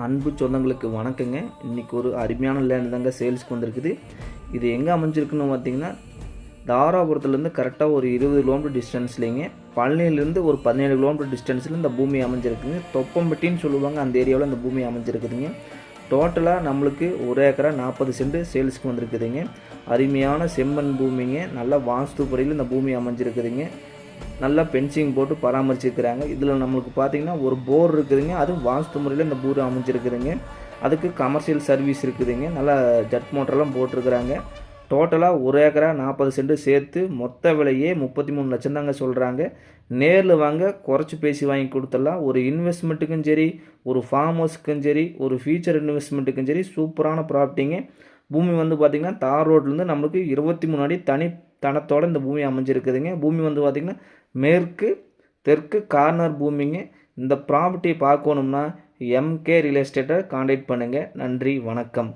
அன்பு சொந்தங்களுக்கு வணக்கங்க. இன்றைக்கி ஒரு அருமையான லேண்ட் தாங்க சேல்ஸ்க்கு வந்திருக்குது. இது எங்கே அமைஞ்சிருக்குன்னு பார்த்தீங்கன்னா, தாராபுரத்துலேருந்து கரெக்டாக ஒரு 20 கிலோமீட்டர் டிஸ்டன்ஸ்லேங்க, பழனியிலேருந்து ஒரு 17 கிலோமீட்டர் டிஸ்டன்ஸில் இந்த பூமி அமைஞ்சிருக்குங்க. தொப்பம்பட்டின்னு சொல்லுவாங்க, அந்த ஏரியாவில் இந்த பூமி அமைஞ்சிருக்குதுங்க. டோட்டலாக நம்மளுக்கு 1 ஏக்கரா 40 சென்ட் சேல்ஸ்க்கு வந்திருக்குதுங்க. அருமையான செம்மண் பூமிங்க, நல்லா வாஸ்து முறையில் இந்த பூமி அமைஞ்சிருக்குதுங்க. நல்லா பென்சிங் போட்டு பராமரிச்சிருக்கிறாங்க. இதில் நம்மளுக்கு பார்த்தீங்கன்னா ஒரு போர் இருக்குதுங்க, அதுவும் வாஸ்து முறையில் இந்த போர் அமைஞ்சிருக்குதுங்க. அதுக்கு கமர்ஷியல் சர்வீஸ் இருக்குதுங்க. நல்லா ஜட் மோட்டரெல்லாம் போட்டிருக்கிறாங்க. டோட்டலாக 1 ஏக்கரா 40 சென்ட் சேர்த்து மொத்த விலையே 33 லட்சம் தாங்க சொல்கிறாங்க. நேரில் வாங்க, குறைச்சி பேசி வாங்கி கொடுத்துடலாம். ஒரு இன்வெஸ்ட்மெண்ட்டுக்கும் சரி, ஒரு ஃபார்ம் ஹவுஸுக்கும் சரி, ஒரு ஃபியூச்சர் இன்வெஸ்ட்மெண்ட்டுக்கும் சரி சூப்பரான ப்ராப்பர்ட்டிங்க. பூமி வந்து பார்த்திங்கன்னா தார் ரோட்லேருந்து நம்மளுக்கு 23 அடி தனி தனத்தோடு இந்த பூமி அமைஞ்சிருக்குதுங்க. பூமி வந்து பார்த்திங்கன்னா மேற்கு தெற்கு கார்னர் பூமிங்க. இந்த ப்ராப்பர்ட்டியை பார்க்கணும்னா எம்கே ரியல் எஸ்டேட்டை காண்டாக்ட் பண்ணுங்கள். நன்றி, வணக்கம்.